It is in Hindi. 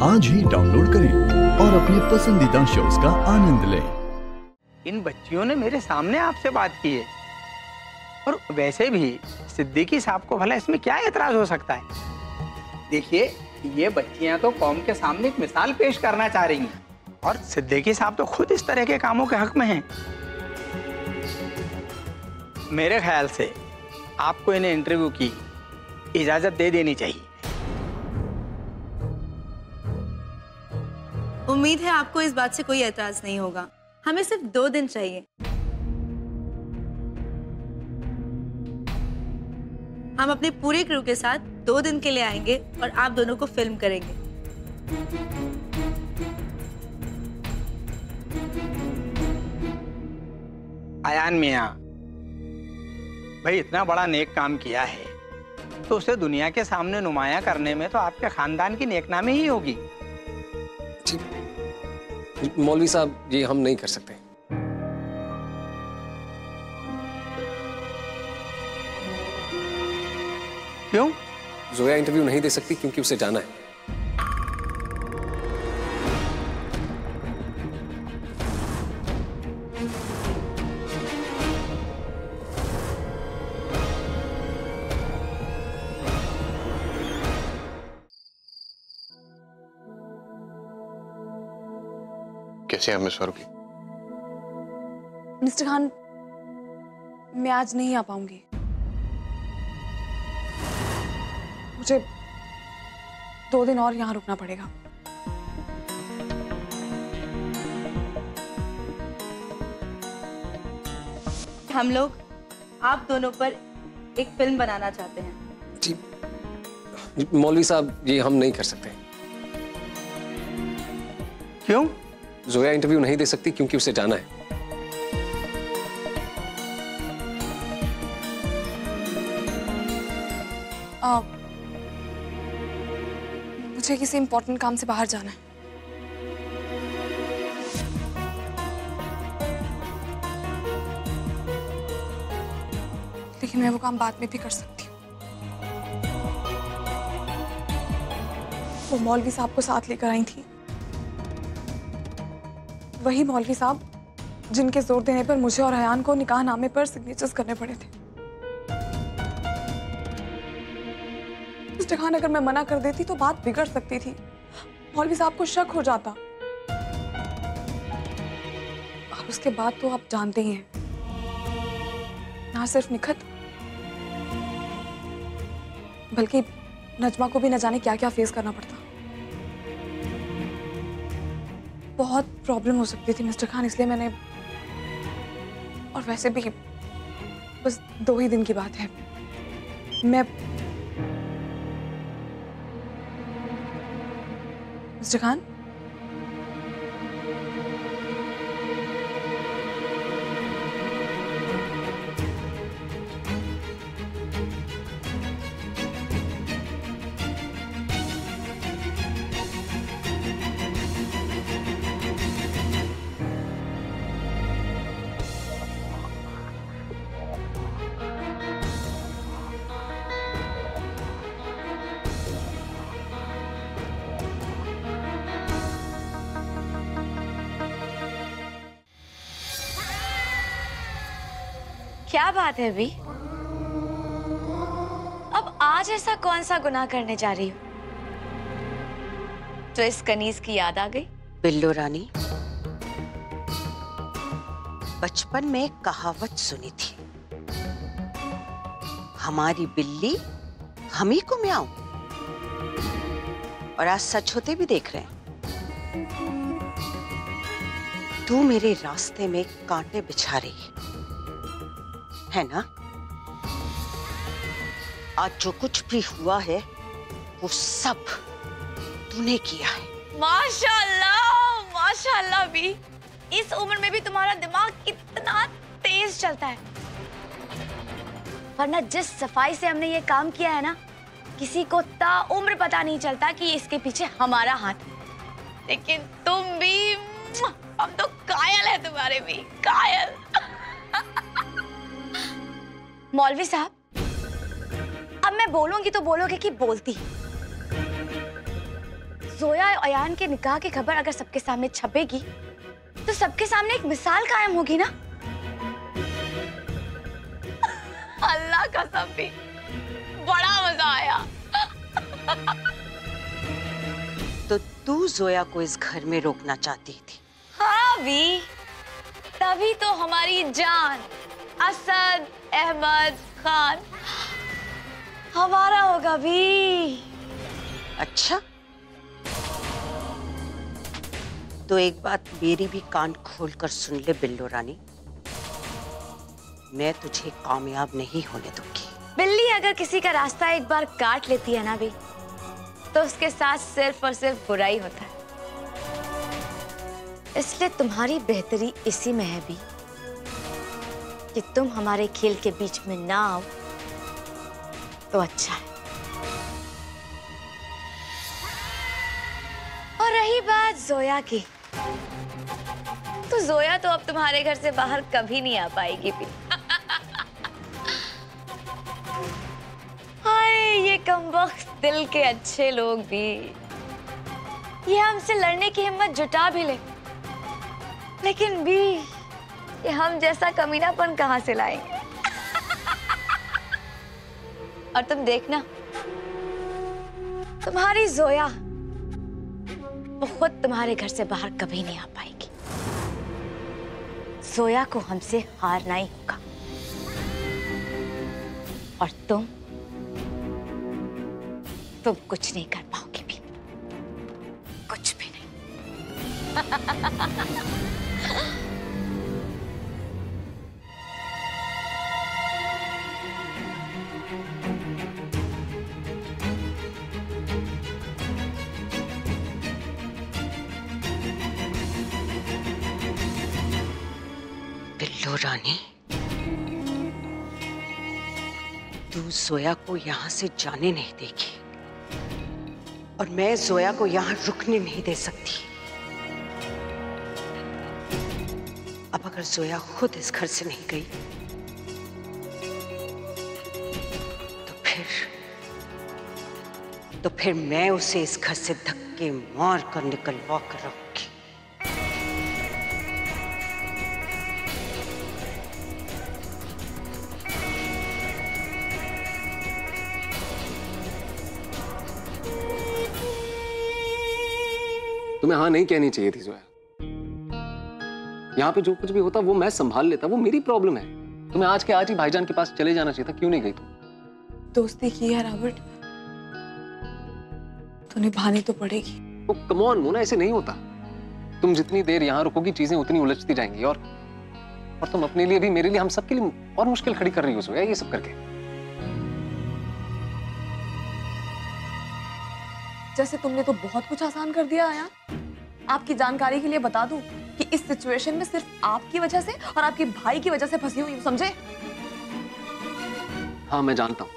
आज ही डाउनलोड करें और अपने पसंदीदा शोज का आनंद लें। इन बच्चियों ने मेरे सामने आपसे बात की है, और वैसे भी सिद्दीकी साहब को भला इसमें क्या एतराज हो सकता है। देखिए, ये बच्चियां तो कौम के सामने एक मिसाल पेश करना चाह रही हैं, और सिद्दीकी साहब तो खुद इस तरह के कामों के हक में हैं। मेरे ख्याल से आपको इन्हें इंटरव्यू की इजाजत दे देनी चाहिए। उम्मीद है आपको इस बात से कोई एतराज नहीं होगा। हमें सिर्फ 2 दिन चाहिए। हम अपने पूरे क्रू के साथ 2 दिन के लिए आएंगे और आप दोनों को फिल्म करेंगे। आयान मियां, भाई इतना बड़ा नेक काम किया है तो उसे दुनिया के सामने नुमाया करने में तो आपके खानदान की नेकनामी ही होगी। मौलवी साहब, ये हम नहीं कर सकते। क्यों? जोया इंटरव्यू नहीं दे सकती क्योंकि उसे जाना है। कैसे हैं मिस फारूकी? मिस्टर खान, मैं आज नहीं आ पाऊंगी। मुझे 2 दिन और यहाँ रुकना पड़ेगा। हम लोग आप दोनों पर एक फिल्म बनाना चाहते हैं। जी मौलवी साहब, ये हम नहीं कर सकते। क्यों? जोया इंटरव्यू नहीं दे सकती क्योंकि उसे जाना है। मुझे किसी इंपॉर्टेंट काम से बाहर जाना है। लेकिन मैं वो काम बाद में भी कर सकती हूँ। वो मौलवी साहब को साथ लेकर आई थी, वही मौलवी साहब जिनके जोर देने पर मुझे और अयान को निकाहनामे पर सिग्नेचर्स करने पड़े थे। मिस्टर खान, अगर मैं मना कर देती तो बात बिगड़ सकती थी। मौलवी साहब को शक हो जाता। और उसके बाद तो आप जानते ही हैं, ना सिर्फ निखत बल्कि नजमा को भी न जाने क्या क्या फेस करना पड़ता। बहुत प्रॉब्लम हो सकती थी मिस्टर खान, इसलिए मैंने, और वैसे भी बस 2 ही दिन की बात है। मैं मिस्टर खान, क्या बात है अभी? अब आज ऐसा कौन सा गुनाह करने जा रही हो जो इस कनीज की याद आ गई? बिल्लो रानी, बचपन में एक कहावत सुनी थी, हमारी बिल्ली हम ही को म्याऊं, और आज सच होते भी देख रहे हैं। तू मेरे रास्ते में कांटे बिछा रही है ना? आज जो कुछ भी हुआ है वो सब तूने किया है। माशाल्लाह, माशाल्लाह भी। इस उम्र में भी तुम्हारा दिमाग कितना तेज चलता है। वरना जिस सफाई से हमने ये काम किया है ना, किसी को ताउम्र पता नहीं चलता कि इसके पीछे हमारा हाथ है। लेकिन तुम भी, हम तो कायल है तुम्हारे भी, कायल। मौलवी साहब, अब मैं बोलूंगी तो बोलोगे कि बोलती। जोया और अयान के निकाह की खबर अगर सबके सामने छपेगी तो सबके सामने एक मिसाल कायम होगी ना। अल्लाह कसम भी बड़ा मजा आया। तो तू जोया को इस घर में रोकना चाहती थी? हाँ भी, तभी तो हमारी जान असद अहमद खान हमारा होगा भी। अच्छा, तो एक बात मेरी भी कान खोलकर सुन ले बिल्लो रानी, मैं तुझे कामयाब नहीं होने दूंगी। बिल्ली अगर किसी का रास्ता एक बार काट लेती है ना भी, तो उसके साथ सिर्फ और सिर्फ बुराई होता है। इसलिए तुम्हारी बेहतरी इसी में है भी कि तुम हमारे खेल के बीच में ना आओ तो अच्छा है। और रही बात जोया की, तो जोया तो अब तुम्हारे घर से बाहर कभी नहीं आ पाएगी भी। हाय ये कमबख्त दिल के अच्छे लोग भी, ये हमसे लड़ने की हिम्मत जुटा भी ले, लेकिन भी ये हम जैसा कमीनापन कहां से लाएंगे। और तुम देखना, तुम्हारी जोया वो खुद तुम्हारे घर से बाहर कभी नहीं आ पाएगी। जोया को हमसे हारना ही होगा, और तुम कुछ नहीं कर पाओगे भी, कुछ भी नहीं। बिल्लो रानी, तू जोया को यहाँ से जाने नहीं देगी, और मैं जोया को यहाँ रुकने नहीं दे सकती। अब अगर जोया खुद इस घर से नहीं गई तो फिर मैं उसे इस घर से धक्के मार कर निकलवा कर रखूंगी। तुम्हें हाँ नहीं कहनी चाहिए थी जोया। यहाँ पे जो कुछ भी होता वो मैं संभाल लेता, वो मेरी प्रॉब्लम है। तुम्हें आज के आज ही भाईजान के पास चले जाना चाहिए था, क्यों नहीं गई तुम? दोस्ती की है रॉबर्ट, तो निभानी तो पड़ेगी। तो कम ऑन मोना, ऐसे नहीं होता। तुम जितनी देर यहाँ रुकोगी चीजें उतनी उलझती जाएंगी, और तुम अपने लिए भी, मेरे लिए, हम सबके लिए और मुश्किल खड़ी कर रही हो जोया ये सब करके। जैसे तुमने तो बहुत कुछ आसान कर दिया आया। आपकी जानकारी के लिए बता दूं कि इस सिचुएशन में सिर्फ आपकी वजह से और आपके भाई की वजह से फंसी हुई हूं, समझे? हाँ मैं जानता हूँ,